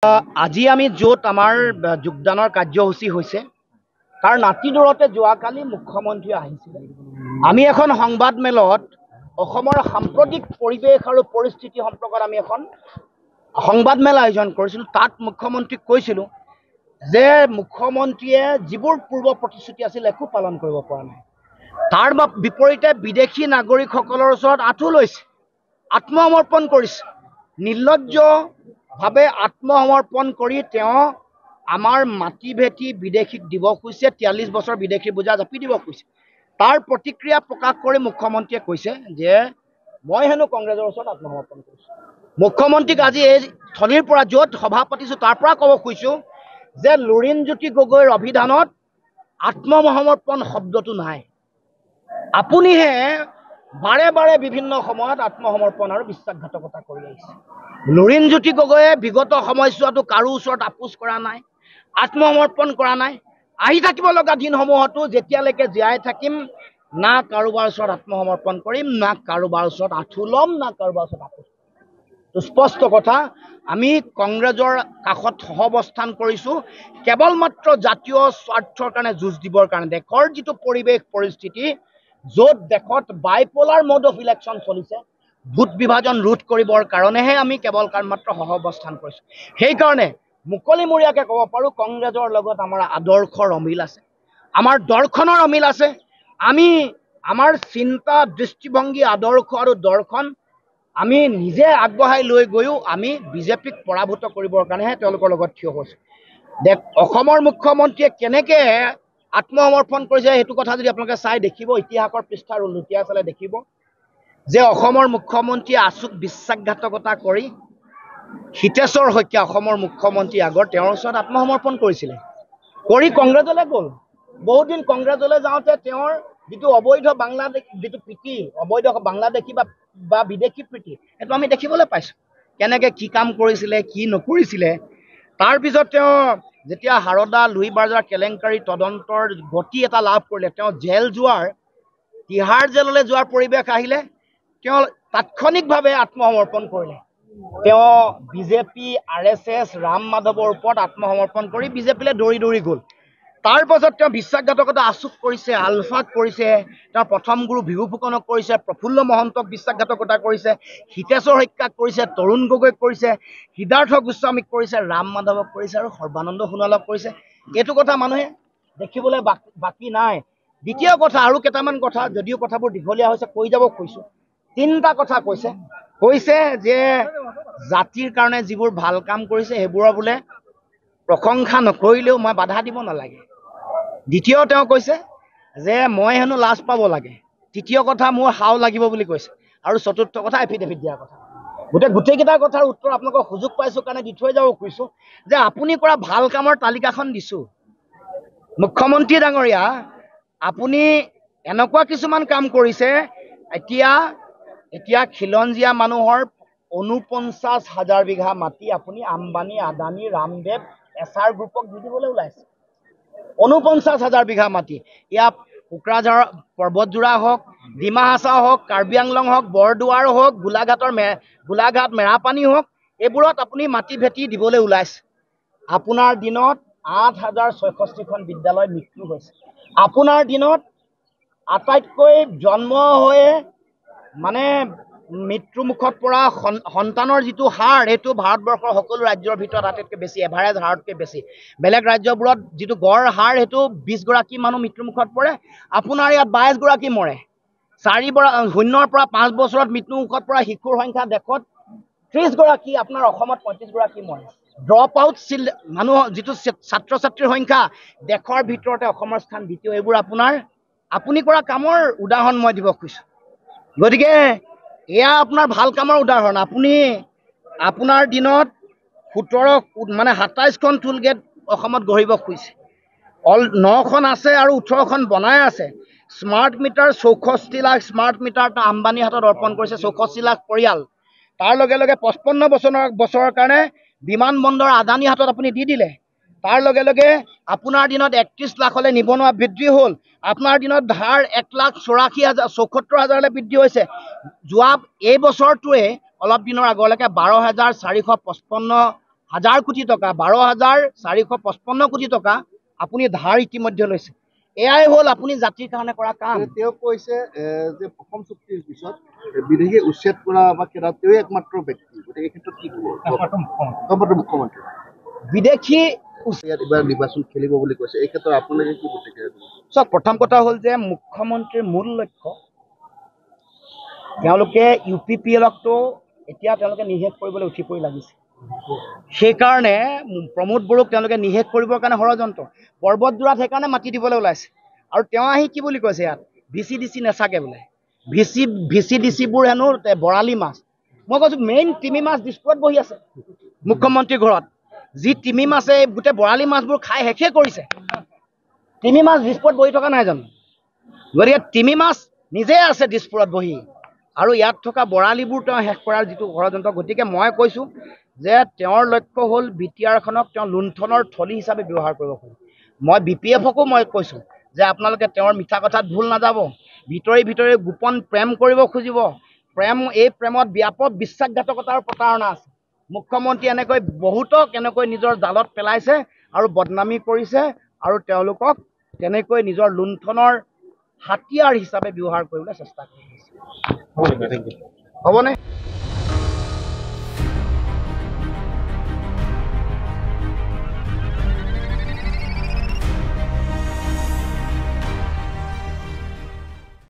আজি আমি য'ত আমাৰ যোগদানৰ কাৰ্যসূচী হৈছে তাৰ নাতি দূৰতে যোৱাকালি মুখ্যমন্ত্ৰী আহিছিলে। আমি এখন সংবাদ মেলত অসমৰ সাম্প্ৰতিক পৰিৱেশ আৰু পৰিস্থিতি সম্পৰ্কত আমি এখন সংবাদ মেল আয়োজন কৰিছিলোঁ। তাত মুখ্যমন্ত্ৰীক কৈছিলোঁ যে মুখ্যমন্ত্ৰীয়ে যিবোৰ পূৰ্ব প্ৰতিশ্ৰুতি আছিল একো পালন কৰিব পৰা নাই। তাৰ বিপৰীতে বিদেশী নাগৰিকসকলৰ ওচৰত আঁঠু লৈছে, আত্মসমৰ্পণ কৰিছে। নিৰ্লজ্জভাৱে আত্মসমৰ্পণ কৰি তেওঁ আমাৰ মাটি ভেটি বিদেশীক দিব খুজিছে, 43 বছৰ বিদেশী বোজা জাপি দিব খুজিছে। তাৰ প্ৰতিক্ৰিয়া প্ৰকাশ কৰি মুখ্যমন্ত্ৰীয়ে কৈছে যে মই হেনো কংগ্ৰেছৰ ওচৰত আত্মসমৰ্পণ কৰিছোঁ। মুখ্যমন্ত্ৰীক আজি এই স্থলীৰ পৰা য'ত সভা পাতিছোঁ তাৰ পৰা ক'ব খুজিছোঁ যে লুৰিণজ্যোতি গগৈৰ অভিধানত আত্মসমৰ্পণ শব্দটো নাই। আপুনিহে বাৰে বাৰে বিভিন্ন সময়ত আত্মসমৰ্পণ আৰু বিশ্বাসঘাতকতা কৰি আহিছে। লুৰিণজ্যোতি গগৈয়ে বিগত সময়ছোৱাতো কাৰো ওচৰত আপোচ কৰা নাই, আত্মসমৰ্পণ কৰা নাই। আহি থাকিব লগা দিনসমূহতো যেতিয়ালৈকে জীয়াই থাকিম না কাৰোবাৰ ওচৰত আত্মসমৰ্পণ কৰিম, না কাৰোবাৰ ওচৰত আঁঠু ল'ম, না কাৰোবাৰ ওচৰত আপোচ কৰিম। স্পষ্ট কথা, আমি কংগ্ৰেছৰ কাষত সহৱস্থান কৰিছোঁ কেৱল মাত্ৰ জাতীয় স্বাৰ্থৰ কাৰণে যুঁজ দিবৰ কাৰণে। দেশৰ যিটো পৰিৱেশ পৰিস্থিতি, য'ত দেশত বাইপলাৰ মোড অফ ইলেকশ্যন চলিছে, ভোট বিভাজন ৰোধ কৰিবৰ কাৰণেহে আমি কেৱল মাত্ৰ সহৱস্থান কৰিছোঁ। সেইকাৰণে মুকলিমূৰীয়াকৈ ক'ব পাৰোঁ কংগ্ৰেছৰ লগত আমাৰ আদৰ্শৰ অমিল আছে, আমাৰ দৰ্শনৰ অমিল আছে। আমি আমাৰ চিন্তা, দৃষ্টিভংগী, আদৰ্শ আৰু দৰ্শন আমি নিজে আগবঢ়াই লৈ গৈও আমি বিজেপিক পৰাভূত কৰিবৰ কাৰণেহে তেওঁলোকৰ লগত থিয় হৈছোঁ। অসমৰ মুখ্যমন্ত্ৰীয়ে কেনেকৈ আত্মসমৰ্পণ কৰিছে সেইটো কথা যদি আপোনালোকে চাই দেখিব, ইতিহাসৰ পৃষ্ঠাৰ লুটিয়াই চালে দেখিব যে অসমৰ মুখ্যমন্ত্ৰীয়ে আচুক বিশ্বাসঘাতকতা কৰি হিতেশ্বৰ শইকীয়া অসমৰ মুখ্যমন্ত্ৰী আগৰ তেওঁৰ ওচৰত আত্মসমৰ্পণ কৰিছিলে, কৰি কংগ্ৰেছলৈ গ'ল। বহুদিন কংগ্ৰেছলৈ যাওঁতে তেওঁৰ যিটো অবৈধ বাংলাদেশ যিটো প্ৰীতি, অবৈধ বাংলাদেশী বা বিদেশী প্ৰীতি, সেইটো আমি দেখিবলৈ পাইছোঁ। কেনেকৈ কি কাম কৰিছিলে, কি নকৰিছিলে। তাৰপিছত তেওঁ যেতিয়া হাৰদা লুই বাজাৰ কেলেংকাৰী তদন্তৰ গতি এটা লাভ কৰিলে, তেওঁ জেল যোৱাৰ, তিহাৰ জেললৈ যোৱাৰ পৰিৱেশ আহিলে, তেওঁ তাৎক্ষণিকভাৱে আত্মসমৰ্পণ কৰিলে। তেওঁ বিজেপি, RSS, ৰাম মাধৱৰ ওপৰত আত্মসমৰ্পণ কৰি বিজেপিলৈ দৌৰি দৌৰি গ'ল। তাৰ পাছত তেওঁ বিশ্বাসঘাতকতা আচুক কৰিছে, আলফাক কৰিছে, তেওঁৰ প্ৰথম গুৰু ভিহু ফুকনক কৰিছে, প্ৰফুল্ল মহন্তক বিশ্বাসঘাতকতা কৰিছে, হিতেশ্বৰ শইকীয়াক কৰিছে, তৰুণ গগৈক কৰিছে, সিদ্ধাৰ্থ গোস্বামীক কৰিছে, ৰাম মাধৱক কৰিছে আৰু সৰ্বানন্দ সোণোৱালক কৰিছে। এইটো কথা মানুহে দেখিবলৈ বাকী নাই। দ্বিতীয় কথা, আৰু কেইটামান কথা, যদিও কথাবোৰ দীঘলীয়া হৈছে কৈ যাব খুজিছোঁ। 3টা কথা কৈছে যে জাতিৰ কাৰণে যিবোৰ ভাল কাম কৰিছে সেইবোৰৰ বোলে প্ৰশংসা নকৰিলেও মই বাধা দিব নালাগে। দ্বিতীয় তেওঁ কৈছে যে মই হেনো লাজ পাব লাগে। তৃতীয় কথা, মোৰ হাও লাগিব বুলি কৈছে। আৰু চতুৰ্থ কথা, এফিডেভিট দিয়াৰ কথা। গোটেইকেইটা কথাৰ উত্তৰ আপোনালোকক সুযোগ পাইছোঁ কাৰণে দি থৈ যাব খুজিছোঁ যে আপুনি কৰা ভাল কামৰ তালিকাখন দিছোঁ। মুখ্যমন্ত্ৰী ডাঙৰীয়া, আপুনি এনেকুৱা কিছুমান কাম কৰিছে, এতিয়া খিলঞ্জীয়া মানুহৰ 49,000 বিঘা মাটি আপুনি আম্বানী, আদানী, ৰামদেৱ, SR গ্ৰুপক দি দিবলৈ ওলাইছে। 49,000 বিঘা মাটি, ইয়াত কোকৰাঝাৰ পৰ্বতজোৰা হওক, ডিমা হাছাও হওক, কাৰ্বি আংলং হওক, বৰদুৱাৰ হওক, গোলাঘাট মেৰাপানী হওক, এইবোৰত আপুনি মাটি ভেটি দিবলৈ ওলাইছে। আপোনাৰ দিনত 8,066খন বিদ্যালয় মৃত্যু হৈছে। আপোনাৰ দিনত আটাইতকৈ জন্ম হৈয়ে মানে মৃত্যুমুখত পৰা সন্তানৰ যিটো হাৰ, সেইটো ভাৰতবৰ্ষৰ সকলো ৰাজ্যৰ ভিতৰত আটাইতকৈ বেছি, এভাৰেজ হাৰতকৈ বেছি। বেলেগ ৰাজ্যবোৰত যিটো গড় হাৰ সেইটো 20 গৰাকী মানুহ মৃত্যুমুখত পৰে, আপোনাৰ ইয়াত 22 গৰাকী মৰে। 0 পৰা 5 বছৰত মৃত্যুমুখত পৰা শিশুৰ সংখ্যা দেশত 30 গৰাকী, আপোনাৰ অসমত 35 গৰাকী মৰে। ড্ৰপ আউট মানুহ যিটো ছাত্ৰ ছাত্ৰীৰ সংখ্যা দেশৰ ভিতৰতে অসমৰ স্থান দ্বিতীয়। এইবোৰ আপুনি কৰা কামৰ উদাহৰণ মই দিব খুজিছোঁ। গতিকে এয়া আপোনাৰ ভাল কামৰ উদাহৰণ। আপোনাৰ দিনত 27খন টোল গেট অসমত গঢ়িব খুজিছে, 9খন আছে আৰু 18খন বনাই আছে। Smart meter 64 lakh smart meter আম্বানীৰ হাতত অৰ্পণ কৰিছে, 64 লাখ পৰিয়াল। তাৰ লগে লগে 55 বছৰৰ কাৰণে বিমানবন্দৰ আদানীৰ হাতত আপুনি দি দিলে। তাৰ লগে লগে আপোনাৰ দিনত 31 লাখলৈ নিবনুৱা বৃদ্ধি হ'ল। আপোনাৰ দিনত ধাৰ 1,74,000লৈ বৃদ্ধি হৈছে। যোৱা এই বছৰটোৱে অলপ দিনৰ আগলৈকে 12,455 হাজাৰ কোটি টকা 12,455 কোটি টকা আপুনি ধাৰ ইতিমধ্যে লৈছে। এয়াই হ'ল আপুনি জাতিৰ কাৰণে কৰা কাম। তেওঁ কৈছে যে প্ৰথম চুক্তিৰ পিছত বিদেশী উচ্ছেদ কৰা বা কেইটা তেওঁই একমাত্ৰ ব্যক্তি, গতিকে এই ক্ষেত্ৰত কি ক'ব? একমাত্ৰ মুখ্যমন্ত্ৰী বিদেশী ইয়াত এইবাৰ নিৰ্বাচন খেলিব বুলি কৈছে, এই ক্ষেত্ৰত আপোনালোকে কি প্ৰতিক্ৰিয়া দিব? চাওক, প্ৰথম কথা হ'ল যে মুখ্যমন্ত্ৰীৰ মূল লক্ষ্য তেওঁলোকে UPPLকতো এতিয়া তেওঁলোকে নিষেধ কৰিবলৈ উঠি পৰি লাগিছে। সেইকাৰণে প্ৰমোদ বড়োক তেওঁলোকে নিষেধ কৰিবৰ কাৰণে ষড়যন্ত্ৰ, পৰ্বতজোৰাত সেইকাৰণে মাটি দিবলৈ ওলাইছে। আৰু তেওঁ আহি কি বুলি কৈছে, ইয়াত VCDC নাচাকে বোলে, VCDCবোৰ হেনো বৰালি মাছ। মই কৈছোঁ মেইন তিমি মাছ দিছপুৰত বহি আছে মুখ্যমন্ত্ৰীৰ ঘৰত, যি তিমি মাছে গোটেই বৰালি মাছবোৰ খাই শেষে কৰিছে। তিমি মাছ দিছপুৰত বহি থকা নাই জানো? গতিকে তিমি মাছ নিজে আছে দিছপুৰত বহি, আৰু ইয়াত থকা বৰালিবোৰ তেওঁ শেষ কৰাৰ যিটো ষড়যন্ত্ৰ। গতিকে মই কৈছোঁ যে তেওঁৰ লক্ষ্য হ'ল BTRখনক তেওঁ লুণ্ঠনৰ থলী হিচাপে ব্যৱহাৰ কৰিব খোজে। মই BPFকো মই কৈছোঁ যে আপোনালোকে তেওঁৰ মিঠা কথাত ভুল নাযাব, ভিতৰি গোপন প্ৰেম কৰিব খুজিব। এই প্ৰেমত ব্যাপক বিশ্বাসঘাতকতা আৰু প্ৰতাৰণা আছে। মুখ্যমন্ত্ৰী এনেকৈ বহুতক এনেকৈ নিজৰ জালত পেলাইছে আৰু বদনামী কৰিছে, আৰু তেওঁলোকক তেনেকৈ নিজৰ লুণ্ঠনৰ হাতিয়াৰ হিচাপে ব্যৱহাৰ কৰিবলৈ চেষ্টা কৰিছে। হ'বনে?